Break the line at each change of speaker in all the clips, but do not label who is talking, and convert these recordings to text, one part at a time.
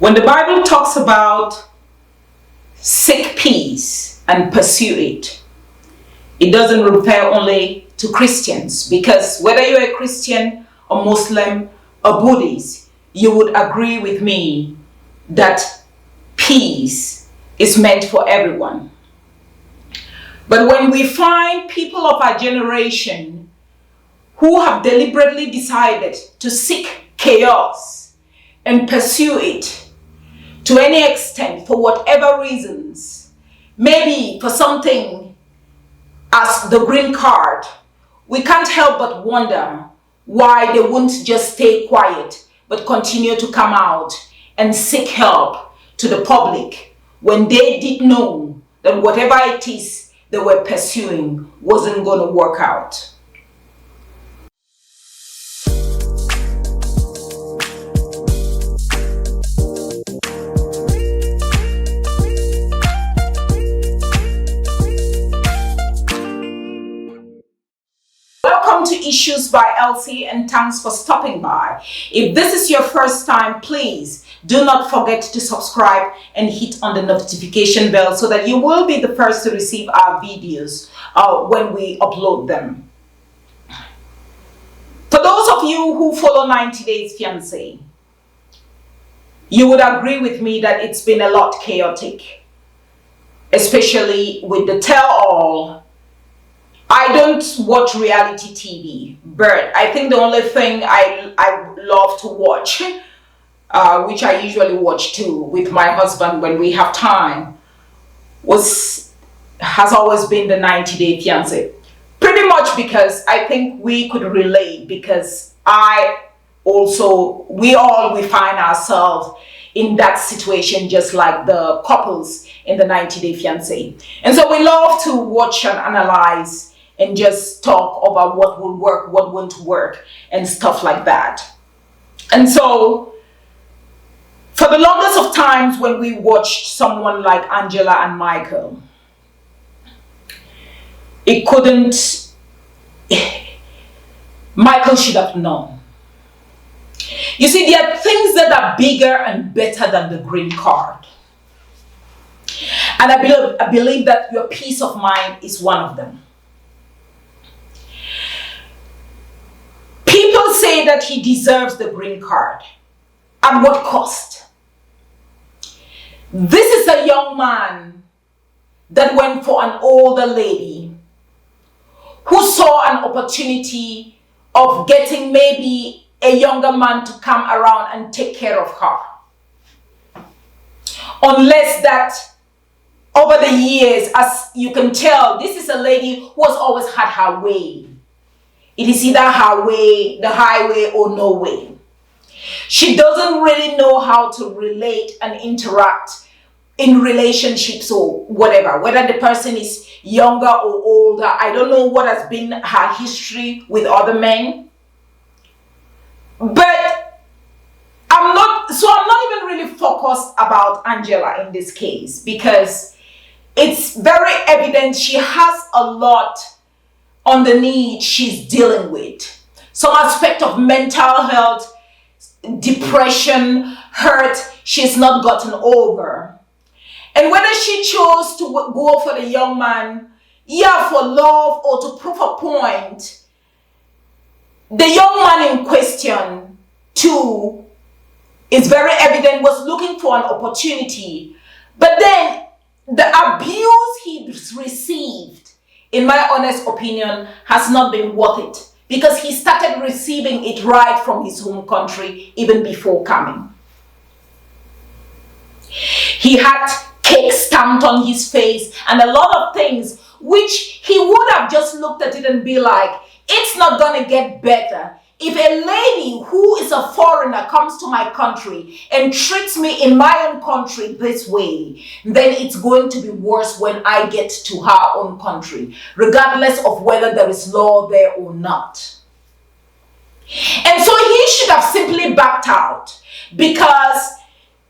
When the Bible talks about seek peace and pursue it, it doesn't refer only to Christians, because whether you're a Christian or Muslim or Buddhist, you would agree with me that peace is meant for everyone. But when we find people of our generation who have deliberately decided to seek chaos and pursue it to any extent for whatever reasons, maybe for something as the green card, we can't help but wonder why they won't just stay quiet but continue to come out and seek help to the public when they did know that whatever it is they were pursuing wasn't going to work out. Welcome to Issues by Elsie, and thanks for stopping by. If this is your first time, please do not forget to subscribe and hit on the notification bell so that you will be the first to receive our videos when we upload them. For those of you who follow 90 Days Fiancée, you would agree with me that it's been a lot chaotic, especially with the tell-all. I don't watch reality TV, but I think the only thing I love to watch, which I usually watch too with my husband when we have time, has always been the 90 Day Fiancé. Pretty much because I think we could relate, because we find ourselves in that situation just like the couples in the 90 Day Fiancé. And so we love to watch and analyze and just talk about what will work, what won't work, and stuff like that. And so, for the longest of times when we watched someone like Angela and Michael, Michael should have known. You see, there are things that are bigger and better than the green card. And I believe that your peace of mind is one of them. People say that he deserves the green card. At what cost? This is a young man that went for an older lady who saw an opportunity of getting maybe a younger man to come around and take care of her. Unless that over the years, as you can tell, this is a lady who has always had her way. It is either her way, the highway, or no way. She doesn't really know how to relate and interact in relationships or whatever, whether the person is younger or older. I don't know what has been her history with other men. But I'm not even really focused about Angela in this case, because it's very evident she has a lot underneath she's dealing with. Some aspect of mental health, depression, hurt she's not gotten over. And whether she chose to go for the young man, for love or to prove a point, the young man in question too is very evident was looking for an opportunity. But then the abuse he received, in my honest opinion, has not been worth it, because he started receiving it right from his home country even before coming. He had cake stamped on his face and a lot of things which he would have just looked at it and be like, it's not going to get better. If a lady who is a foreigner comes to my country and treats me in my own country this way, then it's going to be worse when I get to her own country, regardless of whether there is law there or not. And so he should have simply backed out, because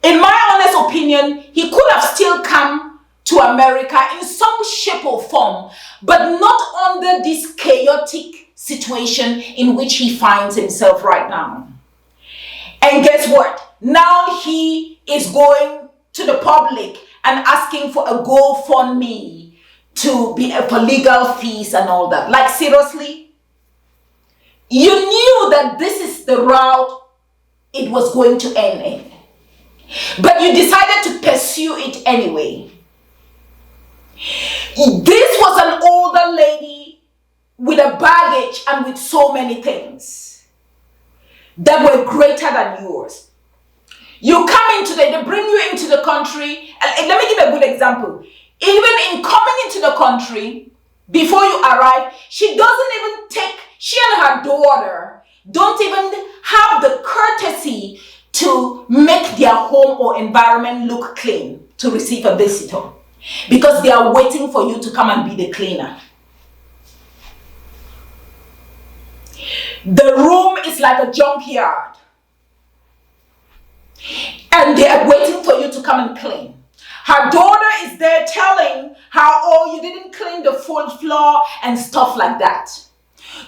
in my honest opinion, he could have still come to America in some shape or form, but not under this chaotic situation in which he finds himself right now. And guess what? Now he is going to the public and asking for a GoFundMe to be for legal fees and all that. Like, seriously? You knew that this is the route it was going to end in, but you decided to pursue it anyway. This was an older lady with a baggage and with so many things that were greater than yours. You come in today, they bring you into the country, and let me give a good example. Even in coming into the country, before you arrive, she and her daughter don't even have the courtesy to make their home or environment look clean to receive a visitor, because they are waiting for you to come and be the cleaner. The room is like a junkyard, and they are waiting for you to come and clean. Her daughter is there telling her, oh, you didn't clean the full floor and stuff like that.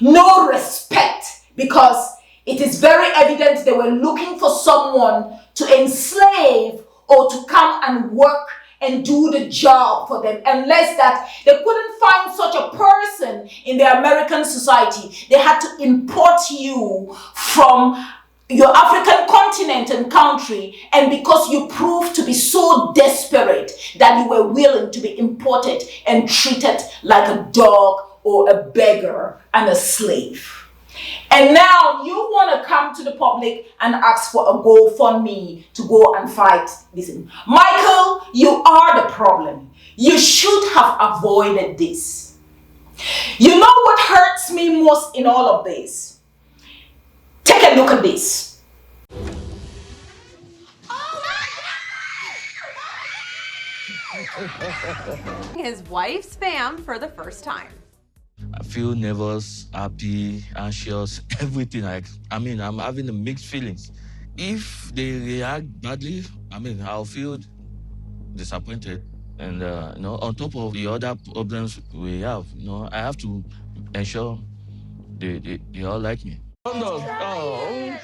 No respect, because it is very evident they were looking for someone to enslave or to come and work and do the job for them. Unless that they couldn't find such a person in the American society, they had to import you from your African continent and country, and because you proved to be so desperate that you were willing to be imported and treated like a dog or a beggar and a slave. And now you want to come to the public and ask for a GoFundMe to go and fight this. Michael, you are the problem. You should have avoided this. You know what hurts me most in all of this? Take a look at this.
His wife's fam for the first time.
I feel nervous, happy, anxious, everything. I'm having the mixed feelings. If they react badly, I'll feel disappointed. And, on top of the other problems we have, I have to ensure they all like me. Oh, no. Oh.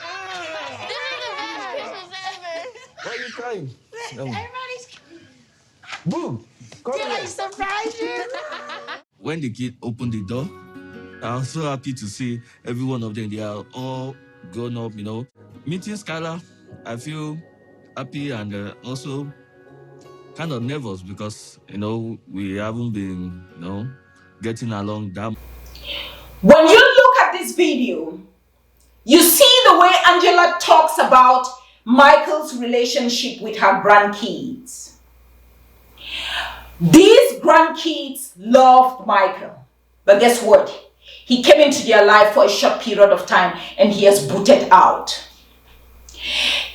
Why are you crying?
Everybody's.
Boo!
Did I surprise you?
When the kid opened the door, I was so happy to see every one of them. They are all grown up, Meeting Skylar, I feel happy and also kind of nervous because, we haven't been, getting along that.
When you look at this video, you see the way Angela talks about Michael's relationship with her grandkids. These grandkids loved Michael, but guess what? He came into their life for a short period of time and he has booted out.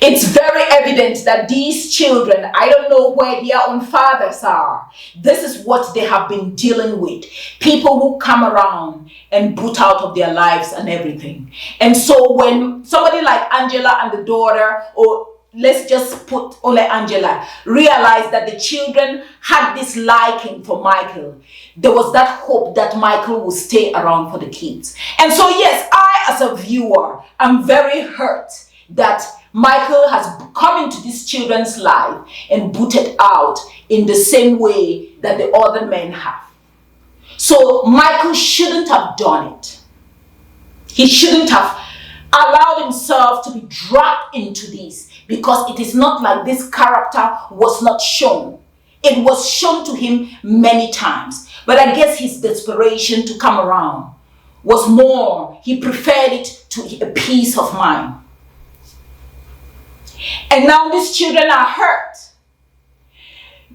It's very evident that these children, I don't know where their own fathers are. This is what they have been dealing with. People who come around and boot out of their lives and everything. And so when somebody like Angela and the daughter, or let's just put Ole Angela, realized that the children had this liking for Michael, there was that hope that Michael would stay around for the kids. And so yes, I as a viewer am very hurt that Michael has come into these children's life and booted out in the same way that the other men have. So Michael shouldn't have done it. He shouldn't have allowed himself to be dragged into this, because it is not like this character was not shown. It was shown to him many times. But I guess his desperation to come around was more, he preferred it to a peace of mind. And now these children are hurt.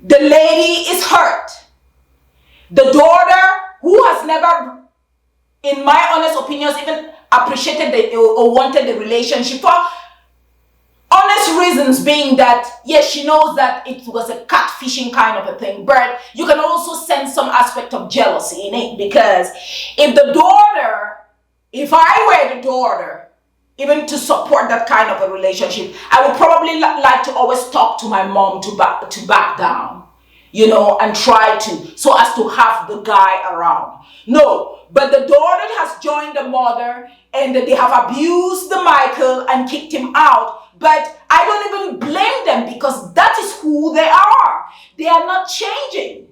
The lady is hurt. The daughter, who has never, in my honest opinions, even appreciated or wanted the relationship for honest reasons, being that, yes, she knows that it was a catfishing kind of a thing, but you can also sense some aspect of jealousy in it, because if I were the daughter, even to support that kind of a relationship, I would probably like to always talk to my mom to back down, and try to, so as to have the guy around. No, but the daughter has joined the mother and they have abused the Michael and kicked him out. But I don't even blame them because that is who they are. They are not changing.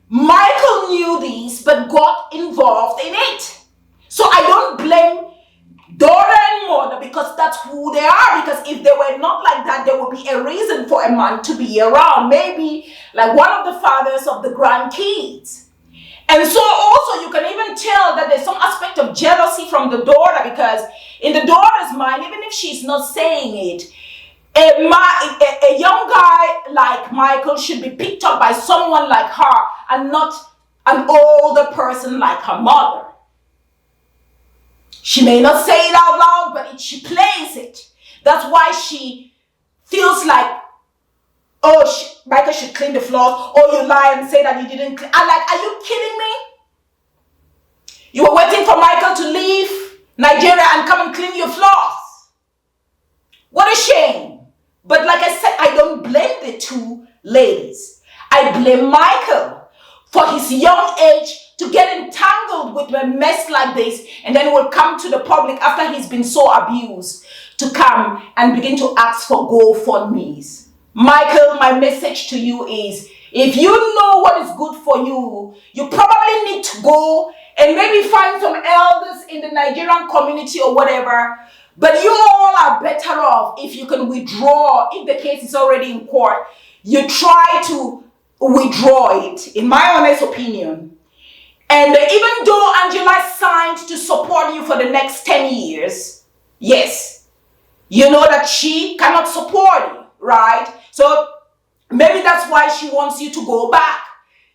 Michael knew this but got involved in it. So I don't blame daughter and mother because that's who they are. Because if they were not like that, there would be a reason for a man to be around. Maybe like one of the fathers of the grandkids. And so also you can even tell that there's some aspect of jealousy from the daughter, because in the daughter's mind, even if she's not saying it, a young guy like Michael should be picked up by someone like her and not an older person like her mother. She may not say it out loud, but she plays it. That's why she feels like, oh, Michael should clean the floors. Oh, you lie and say that you didn't clean. I'm like, are you kidding me? You were waiting for Michael to leave Nigeria and come and clean your floors. What a shame. But like I said, I don't blame the two ladies. I blame Michael for his young age to get entangled with a mess like this, and then will come to the public after he's been so abused to come and begin to ask for GoFundMes. Michael, my message to you is, if you know what is good for you, you probably need to go and maybe find some elders in the Nigerian community or whatever. But you all are better off if you can withdraw. If the case is already in court, you try to withdraw it, in my honest opinion. And even though Angela signed to support you for the next 10 years, yes, you know that she cannot support you, right? So maybe that's why she wants you to go back.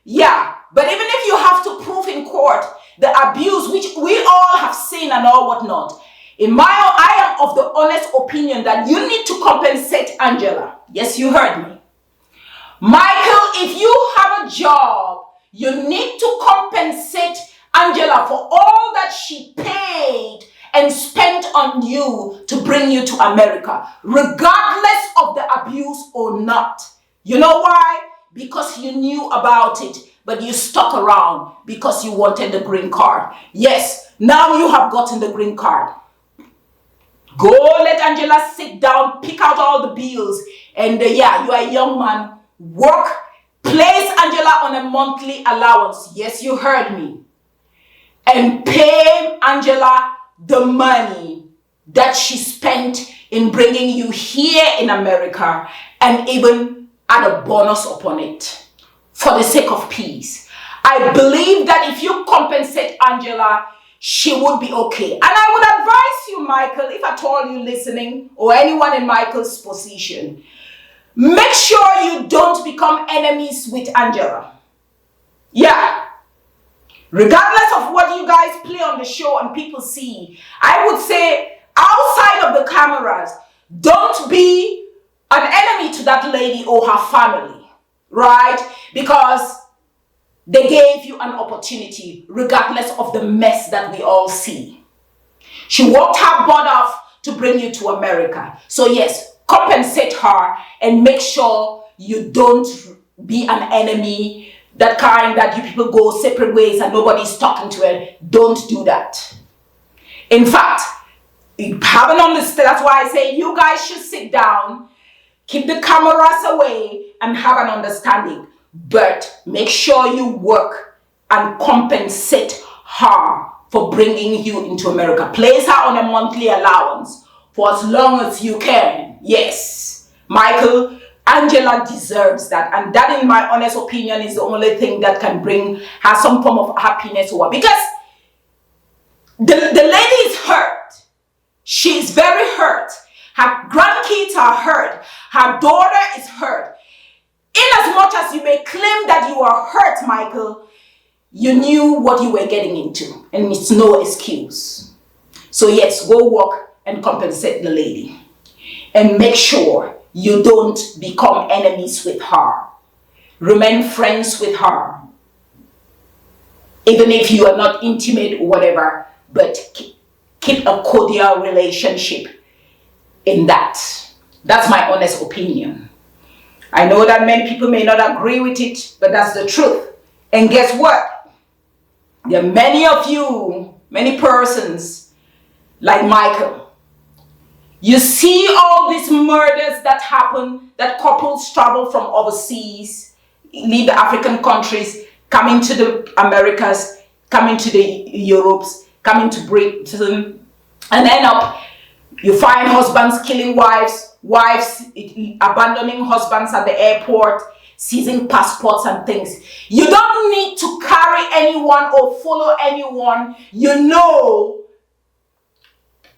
Yeah, but even if you have to prove in court the abuse, which we all have seen and all whatnot, I am of the honest opinion that you need to compensate Angela. Yes, you heard me. Michael, if you have a job, you need to compensate Angela for all that she paid and spent on you to bring you to America, regardless of the abuse or not. You know why? Because you knew about it, but you stuck around because you wanted the green card. Yes, now you have gotten the green card. Go let Angela sit down, pick out all the bills, and yeah, you are a young man. Work, place Angela on a monthly allowance. Yes, you heard me. And pay Angela the money that she spent in bringing you here in America, and even add a bonus upon it for the sake of peace. I believe that if you compensate Angela, she would be okay. And I would advise you, Michael, if at all you're listening, or anyone in Michael's position, make sure you don't become enemies with Angela. Yeah. Regardless of what you guys play on the show and people see, I would say outside of the cameras, don't be an enemy to that lady or her family, right? Because they gave you an opportunity regardless of the mess that we all see. She worked her butt off to bring you to America. So yes, compensate her and make sure you don't be an enemy, that kind that you people go separate ways and nobody's talking to her. Don't do that. In fact, you haven't understood. That's why I say you guys should sit down, keep the cameras away, and have an understanding. But make sure you work and compensate her for bringing you into America. Place her on a monthly allowance for as long as you can. Yes, Michael, Angela deserves that. And that, in my honest opinion, is the only thing that can bring her some form of happiness over. Because the lady is hurt. She's very hurt. Her grandkids are hurt. Her daughter is hurt. In as much as you may claim that you are hurt, Michael, you knew what you were getting into, and it's no excuse. So yes, go work and compensate the lady. And make sure you don't become enemies with her. Remain friends with her. Even if you are not intimate or whatever, but keep a cordial relationship in that. That's my honest opinion. I know that many people may not agree with it, but that's the truth. And guess what? There are many of you, many persons like Michael. You see all these murders that happen, that couples travel from overseas, leave the African countries, coming to the Americas, coming to the Europes, coming to Britain, and end up, you find husbands killing wives, wives abandoning husbands at the airport, seizing passports and things. You don't need to carry anyone or follow anyone, you know,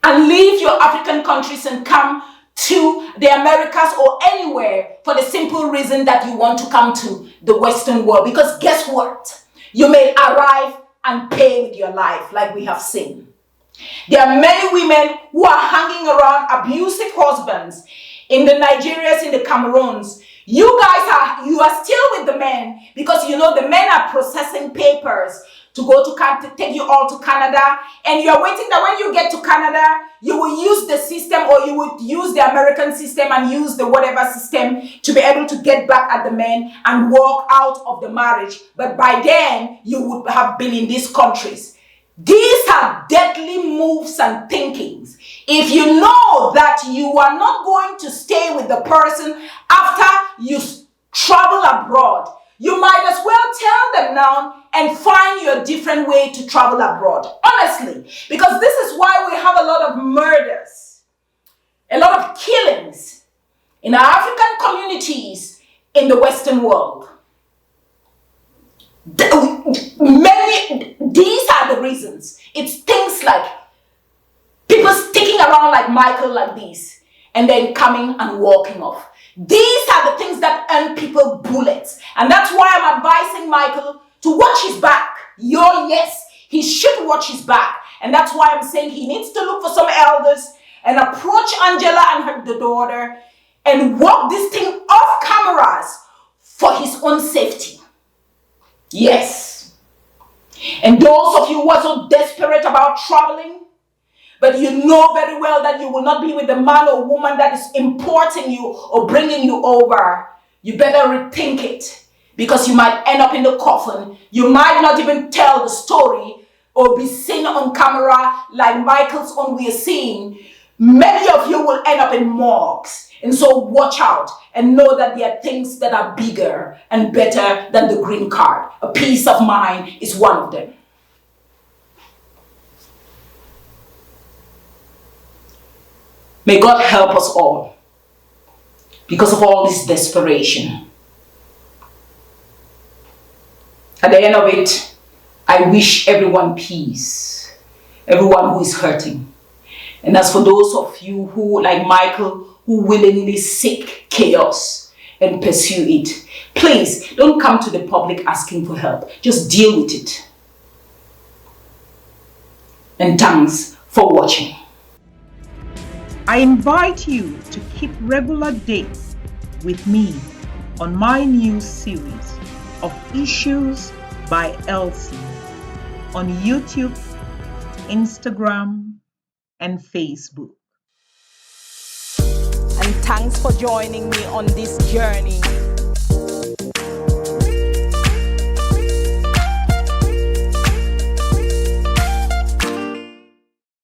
and leave your African countries and come to the Americas or anywhere for the simple reason that you want to come to the Western world. Because guess what? You may arrive and pay with your life, like we have seen. There are many women who are hanging around abusive husbands in the Nigerias, in the Cameroons. You are still with the men because you know the men are processing papers to go to take you all to Canada, and you are waiting that when you get to Canada, you will use the system, or you would use the American system and use the whatever system to be able to get back at the men and walk out of the marriage. But by then, you would have been in these countries. These are deadly moves and thinkings. If you know that you are not going to stay with the person after you travel abroad, you might as well tell them now and find your different way to travel abroad. Honestly, because this is why we have a lot of murders, a lot of killings in our African communities in the Western world. These are the reasons. It's things like people sticking around like Michael like this and then coming and walking off. These are the things that earn people bullets. And that's why I'm advising Michael to watch his back. Yes, he should watch his back. And that's why I'm saying he needs to look for some elders and approach Angela and the daughter and walk this thing off cameras for his own safety. Yes. And those of you who are so desperate about traveling, but you know very well that you will not be with the man or woman that is importing you or bringing you over, you better rethink it, because you might end up in the coffin. You might not even tell the story or be seen on camera like Michael's own we are seeing. Many of you will end up in morgues. And so watch out and know that there are things that are bigger and better than the green card. A peace of mind is one of them. May God help us all because of all this desperation. At the end of it, I wish everyone peace, everyone who is hurting. And as for those of you who, like Michael, who willingly seek chaos and pursue it, please don't come to the public asking for help. Just deal with it. And thanks for watching.
I invite you to keep regular dates with me on my new series of Issues by Elsie on YouTube, Instagram, and Facebook.
And thanks for joining me on this journey.